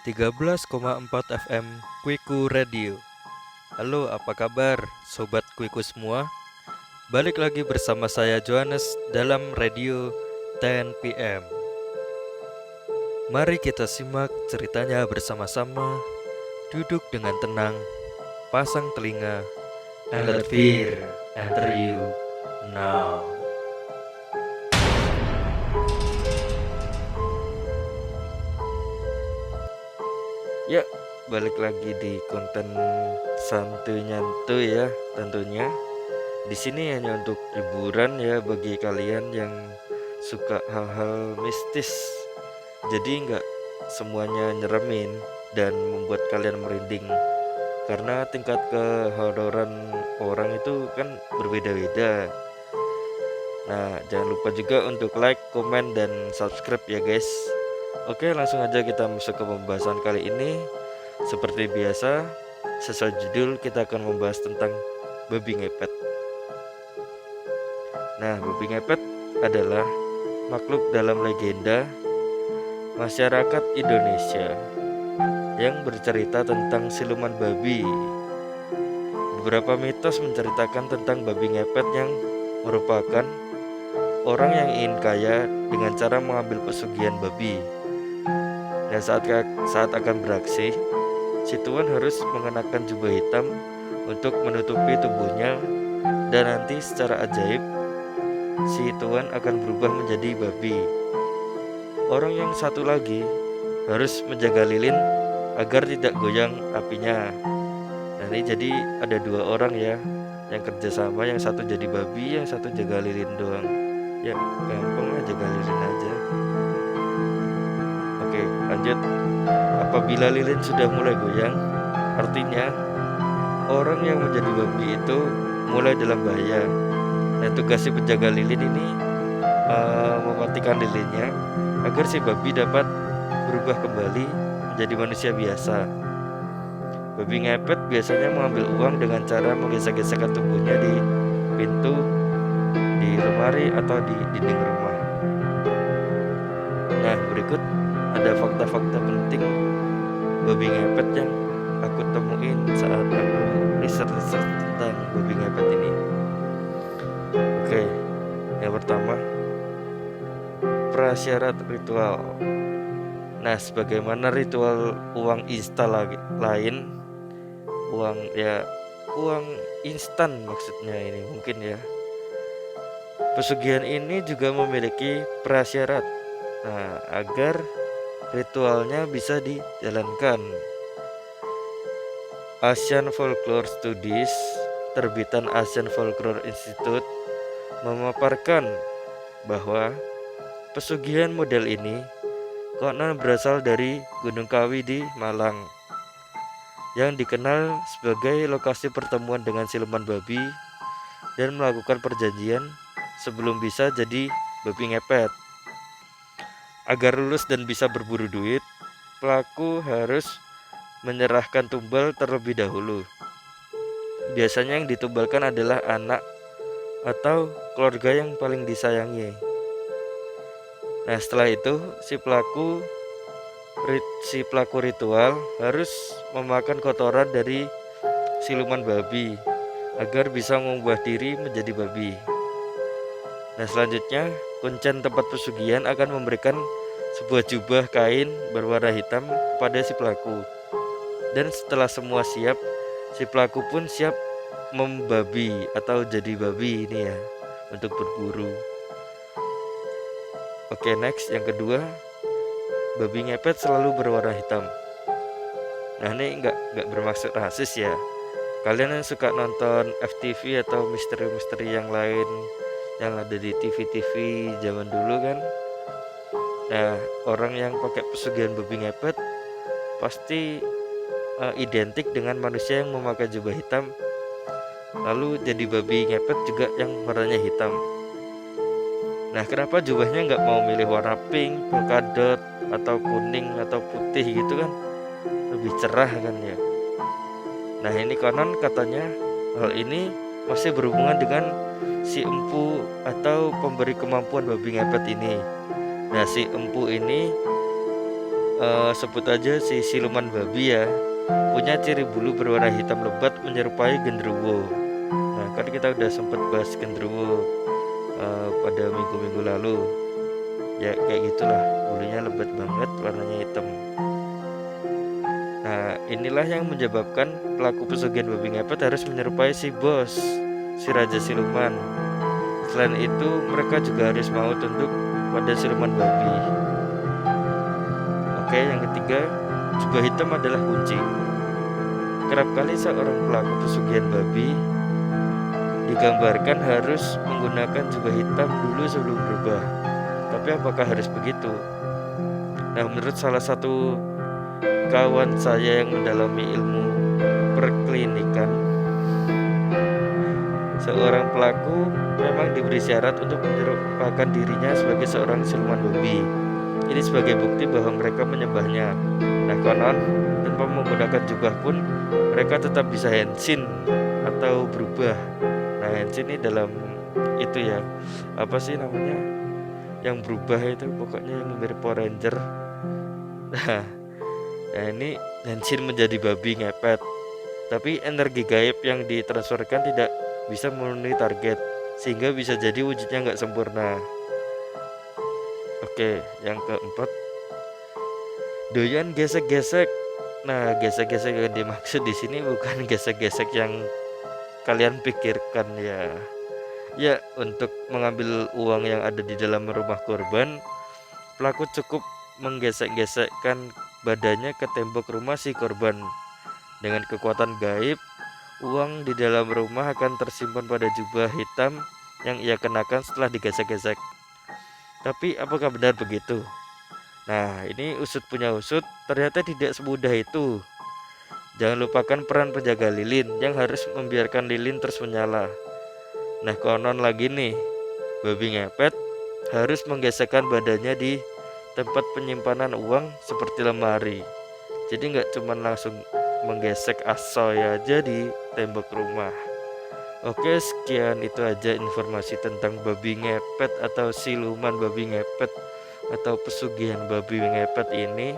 13,4 FM Kuiku Radio. Halo, apa kabar Sobat Kuiku semua? Balik lagi bersama saya Johannes dalam Radio 10 PM. Mari kita simak ceritanya bersama-sama. Duduk dengan tenang, pasang telinga, and let fear enter you now. Ya, balik lagi di konten santuy nyantuy ya tentunya. Di sini hanya untuk hiburan ya bagi kalian yang suka hal-hal mistis. Jadi nggak semuanya nyeremin dan membuat kalian merinding. Karena tingkat kehororan orang itu kan berbeda-beda. Nah, jangan lupa juga untuk like, komen, dan subscribe ya guys. Oke, langsung aja kita masuk ke pembahasan kali ini. Seperti biasa, sesuai judul kita akan membahas tentang babi ngepet. Nah, babi ngepet adalah makhluk dalam legenda masyarakat Indonesia yang bercerita tentang siluman babi. Beberapa mitos menceritakan tentang babi ngepet yang merupakan orang yang ingin kaya dengan cara mengambil pesugihan babi. Dan saat akan beraksi, si tuan harus mengenakan jubah hitam untuk menutupi tubuhnya, dan nanti secara ajaib si tuan akan berubah menjadi babi. Orang yang satu lagi harus menjaga lilin agar tidak goyang apinya. Nah, ini jadi ada dua orang ya yang kerjasama, yang satu jadi babi, yang satu jaga lilin doang. Ya gampang lah, jaga lilin aja. Oke, lanjut. Apabila lilin sudah mulai goyang, artinya orang yang menjadi babi itu mulai dalam bahaya. Nah, tugas si penjaga lilin ini mematikan lilinnya agar si babi dapat berubah kembali menjadi manusia biasa. Babi ngepet biasanya mengambil uang dengan cara menggesek-gesekkan tubuhnya di pintu, di lemari, atau di dinding rumah. Nah, berikut ada fakta-fakta penting babi ngepet yang aku temuin saat aku riset tentang babi ngepet ini. Oke, yang pertama, prasyarat ritual. Nah, sebagaimana ritual uang instan lain, uang instan maksudnya ini mungkin ya. Pesugihan ini juga memiliki prasyarat. Nah, agar ritualnya bisa dijalankan. Asian Folklore Studies, terbitan Asian Folklore Institute, memaparkan bahwa pesugihan model ini konon berasal dari Gunung Kawi di Malang, yang dikenal sebagai lokasi pertemuan dengan siluman babi dan melakukan perjanjian sebelum bisa jadi babi ngepet. Agar lulus dan bisa berburu duit, pelaku harus menyerahkan tumbal terlebih dahulu. Biasanya yang ditumbalkan adalah anak atau keluarga yang paling disayangi. Nah, setelah itu si pelaku ritual harus memakan kotoran dari siluman babi agar bisa mengubah diri menjadi babi. Nah, selanjutnya kuncen tempat pesugihan akan memberikan sebuah jubah kain berwarna hitam kepada si pelaku. Dan setelah semua siap, si pelaku pun siap membabi atau jadi babi ini ya, untuk berburu. Oke, next, yang kedua, babi ngepet selalu berwarna hitam. Nah, ini nggak bermaksud rasis ya. Kalian yang suka nonton FTV atau misteri-misteri yang lain yang ada di TV-TV zaman dulu kan. Nah, orang yang pakai pesugihan babi ngepet pasti identik dengan manusia yang memakai jubah hitam, lalu jadi babi ngepet juga yang warnanya hitam. Nah, kenapa jubahnya nggak mau milih warna pink, polkadot, atau kuning, atau putih gitu kan, lebih cerah kan ya. Nah, ini konon katanya hal ini masih berhubungan dengan si empu atau pemberi kemampuan babi ngepet ini. Nah, si empu ini sebut aja si siluman babi ya, punya ciri bulu berwarna hitam lebat menyerupai genderuwo. Nah, kan kita udah sempat bahas genderuwo pada minggu-minggu lalu. Ya kayak gitulah, bulunya lebat banget, warnanya hitam. Nah, inilah yang menyebabkan pelaku pesugihan babi ngepet harus menyerupai si bos, si raja siluman. Selain itu, mereka juga harus mau tunduk pada siluman babi. Oke, yang ketiga, jubah hitam adalah kunci. Kerap kali seorang pelaku pesugihan babi digambarkan harus menggunakan jubah hitam dulu sebelum berubah. Tapi apakah harus begitu? Nah, menurut salah satu kawan saya yang mendalami ilmu perklinikan, seorang pelaku memang diberi syarat untuk menyerupakan dirinya sebagai seorang siluman babi. Ini sebagai bukti bahwa mereka menyembahnya. Nah, konon tanpa menggunakan jubah pun mereka tetap bisa henshin atau berubah. Nah, henshin ini dalam itu ya, apa sih namanya, yang berubah itu pokoknya yang mirip Power Ranger. Nah, ini henshin menjadi babi ngepet. Tapi energi gaib yang ditransferkan tidak bisa memenuhi target, sehingga bisa jadi wujudnya nggak sempurna. Oke, yang keempat, doyan gesek-gesek. Nah, gesek-gesek yang dimaksud di sini bukan gesek-gesek yang kalian pikirkan ya. Ya, untuk mengambil uang yang ada di dalam rumah korban, pelaku cukup menggesek-gesekkan badannya ke tembok rumah si korban. Dengan kekuatan gaib, uang di dalam rumah akan tersimpan pada jubah hitam yang ia kenakan setelah digesek-gesek. Tapi apakah benar begitu? Nah, ini usut punya usut, ternyata tidak semudah itu. Jangan lupakan peran penjaga lilin yang harus membiarkan lilin terus menyala. Nah, konon lagi nih, babi ngepet harus menggesekkan badannya di tempat penyimpanan uang seperti lemari. Jadi nggak cuma langsung menggesek asoy aja di tembok rumah. Oke, sekian itu aja informasi tentang babi ngepet atau siluman babi ngepet atau pesugihan babi ngepet ini.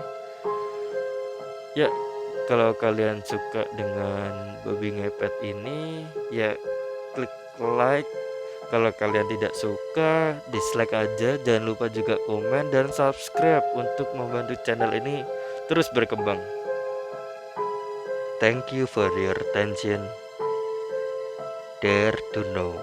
Ya, kalau kalian suka dengan babi ngepet ini, ya klik like. Kalau kalian tidak suka, dislike aja. Jangan lupa juga komen dan subscribe untuk membantu channel ini terus berkembang. Thank you for your attention. Dare to know.